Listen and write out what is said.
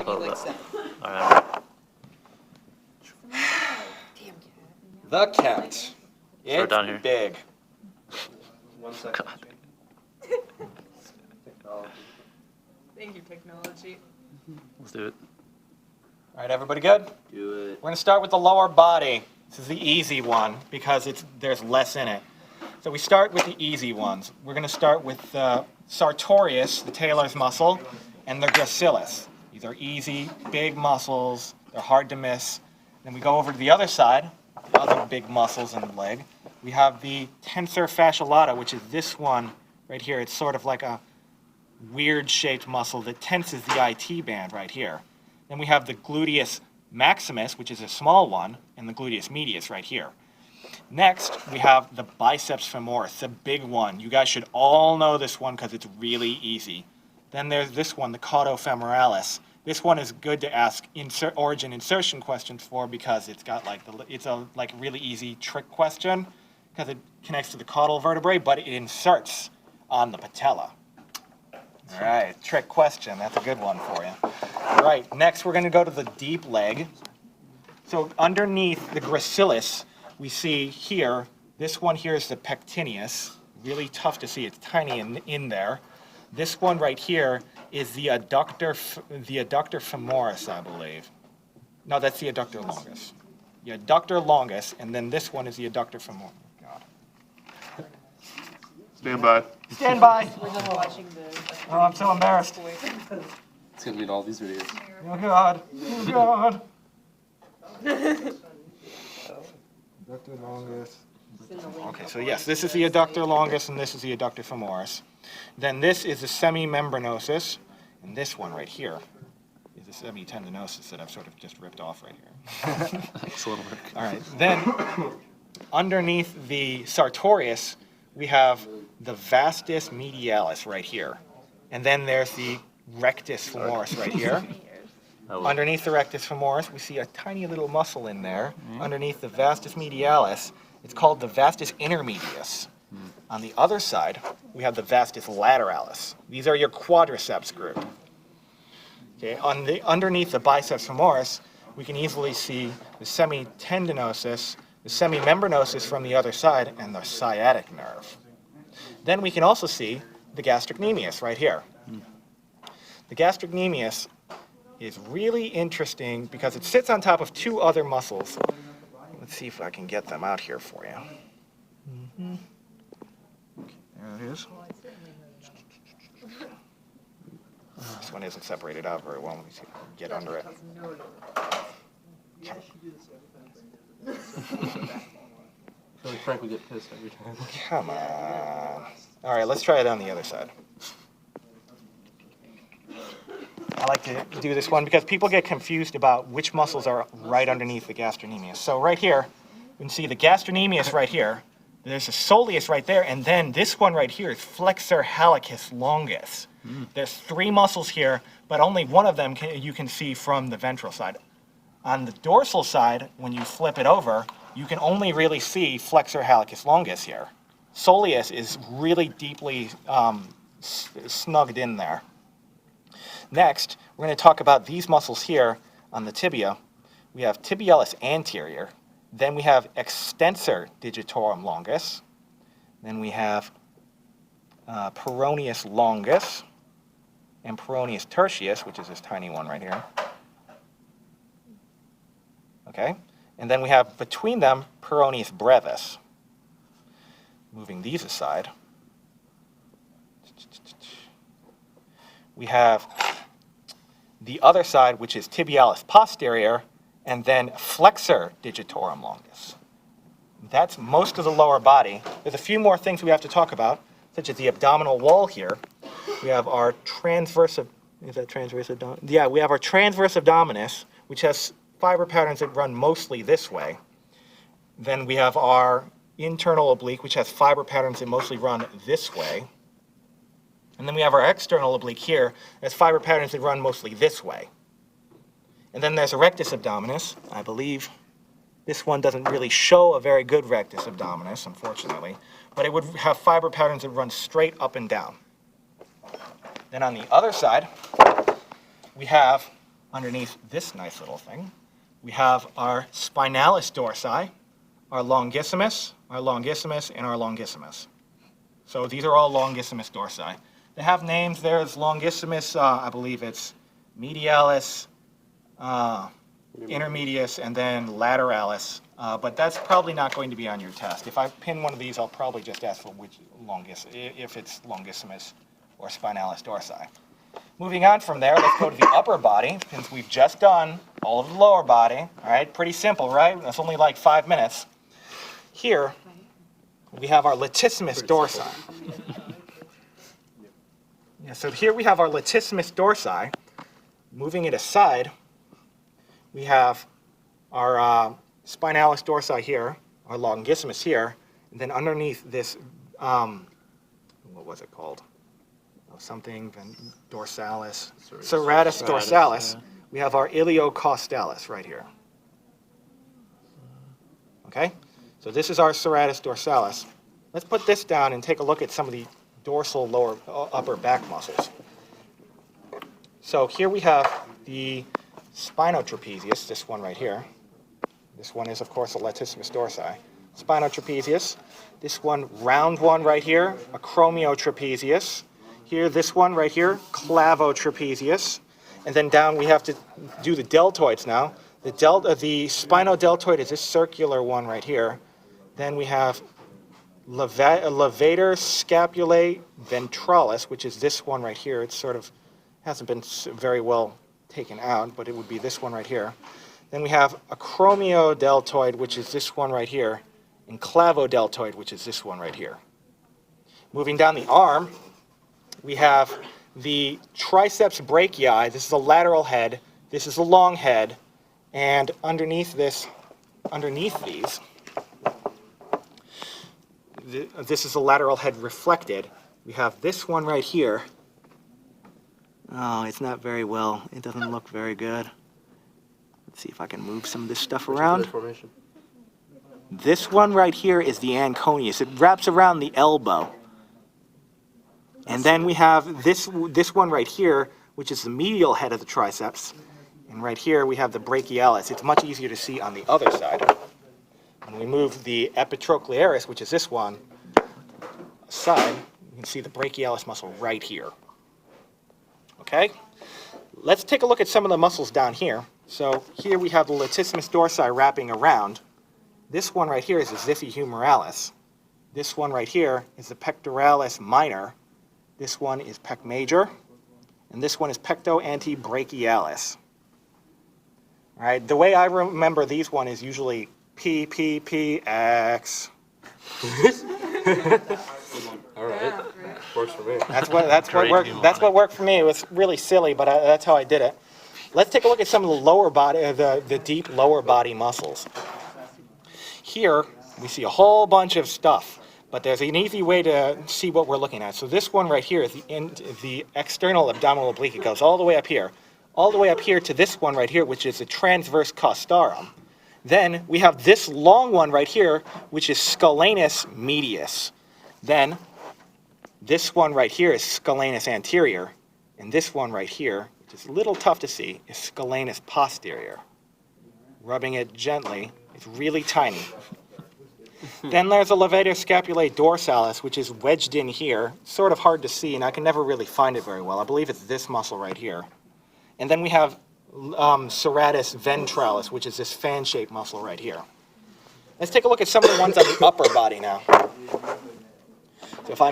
All right. The cat. It's down here. big. 1 second. God. Technology. Thank you, technology. Let's do it. All right, everybody good? Do it. We're going to start with the lower body. This is the easy one because there's less in it. So we start with the easy ones. We're going to start with sartorius, the tailor's muscle, and the gracilis. These are easy, big muscles. They're hard to miss. Then we go over to the other side, the other big muscles in the leg. We have the tensor fasciae lata, which is this one right here. It's sort of like a weird-shaped muscle that tenses the IT band right here. Then we have the gluteus maximus, which is a small one, and the gluteus medius right here. Next, we have the biceps femoris, the big one. You guys should all know this one because it's really easy. Then there's this one, the caudo femoralis. This one is good to ask origin insertion questions for because it's got it's a really easy trick question because it connects to the caudal vertebrae, but it inserts on the patella. All right, trick question. That's a good one for you. All right, next we're going to go to the deep leg. So underneath the gracilis, we see here, this one here is the pectineus. Really tough to see. It's tiny in there. This one right here is the adductor femoris, I believe. No, that's the adductor longus. The adductor longus, and then this one is the adductor femoris. God. Stand by. Stand by. We're just watching the. Oh, I'm so embarrassed. It's gonna be in all these videos. Oh, God. Oh, God. Adductor longus. Okay, so yes, this is the adductor longus, and this is the adductor femoris. Then this is the semimembranosus, and this one right here is the semitendinosus that I've sort of just ripped off right here. Excellent work. All right, then underneath the sartorius, we have the vastus medialis right here. And then there's the rectus femoris right here. Underneath the rectus femoris, we see a tiny little muscle in there. Underneath the vastus medialis, it's called the vastus intermedius. On the other side, we have the vastus lateralis. These are your quadriceps group. Okay, underneath the biceps femoris, we can easily see the semitendinosus, the semimembranosus from the other side, and the sciatic nerve. Then we can also see the gastrocnemius right here. The gastrocnemius is really interesting because it sits on top of two other muscles. Let's see if I can get them out here for you. Okay, there it is. This one isn't separated out very well. Let me see if I can get under it. I feel like Frank would get pissed every time. Come on. All right, let's try it on the other side. I like to do this one because people get confused about which muscles are right underneath the gastrocnemius. So right here, you can see the gastrocnemius right here. There's a soleus right there, and then this one right here is flexor hallucis longus. There's three muscles here, but only one of them you can see from the ventral side. On the dorsal side, when you flip it over, you can only really see flexor hallucis longus here. Soleus is really deeply snugged in there. Next, we're going to talk about these muscles here on the tibia. We have tibialis anterior. Then we have extensor digitorum longus. Then we have peroneus longus and peroneus tertius, which is this tiny one right here. Okay? And then we have between them peroneus brevis. Moving these aside, we have the other side, which is tibialis posterior, and then flexor digitorum longus. That's most of the lower body. There's a few more things we have to talk about, such as the abdominal wall here. We have our transverse, is that transverse abdominis? Yeah, we have our transverse abdominis, which has fiber patterns that run mostly this way. Then we have our internal oblique, which has fiber patterns that mostly run this way. And then we have our external oblique here, has fiber patterns that run mostly this way. And then there's a rectus abdominis. I believe this one doesn't really show a very good rectus abdominis, unfortunately, but it would have fiber patterns that run straight up and down. Then on the other side, we have underneath this nice little thing, we have our spinalis dorsi, our longissimus, and our longissimus. So these are all longissimus dorsi. They have names. There's longissimus, I believe it's medialis, intermedius, and then lateralis. But that's probably not going to be on your test. If I pin one of these, I'll probably just ask for which if it's longissimus or spinalis dorsi. Moving on from there, let's go to the upper body, since we've just done all of the lower body. All right, pretty simple, right? That's only like 5 minutes. Here, we have our latissimus dorsi. Yeah, so here we have our latissimus dorsi. Moving it aside, we have our spinalis dorsi here, our longissimus here, and then underneath this, what was it called? Something dorsalis, serratus dorsalis. We have our iliocostalis right here. Okay, so this is our serratus dorsalis. Let's put this down and take a look at some of the dorsal upper back muscles. So here we have the spinotrapezius, this one right here. This one is, of course, a latissimus dorsi. Spinotrapezius. This one, round one right here, acromiotrapezius. Here, this one right here, clavotrapezius. And then down we have to do the deltoids now. The spinodeltoid is this circular one right here. Then we have levator scapulae ventralis, which is this one right here. It sort of hasn't been very well taken out, but it would be this one right here. Then we have acromiodeltoid, which is this one right here, and clavodeltoid, which is this one right here. Moving down the arm, we have the triceps brachii. This is a lateral head. This is a long head. And underneath these, this is a lateral head reflected. We have this one right here. Oh, it's not very well. It doesn't look very good. Let's see if I can move some of this stuff around. This one right here is the anconius. It wraps around the elbow. And then we have this one right here, which is the medial head of the triceps. And right here we have the brachialis. It's much easier to see on the other side. When we move the epitrochlearis, which is this one, aside, you can see the brachialis muscle right here. Okay? Let's take a look at some of the muscles down here. So here we have the latissimus dorsi wrapping around. This one right here is the xiphihumerales. This one right here is the pectoralis minor. This one is pec major, and this one is pecto antebrachialis. All right, the way I remember these one is usually P, P, P, X. All right, works for me. That's what worked for me. It was really silly, but that's how I did it. Let's take a look at some of the lower body, the deep lower body muscles. Here we see a whole bunch of stuff. But there's an easy way to see what we're looking at. So this one right here is the external abdominal oblique. It goes all the way up here to this one right here, which is the transverse costarum. Then we have this long one right here, which is scalenus medius. Then this one right here is scalenus anterior. And this one right here, which is a little tough to see, is scalenus posterior. Rubbing it gently, it's really tiny. Then there's a levator scapulae dorsalis, which is wedged in here. Sort of hard to see, and I can never really find it very well. I believe it's this muscle right here. And then we have serratus ventralis, which is this fan-shaped muscle right here. Let's take a look at some of the ones on the upper body now. So if I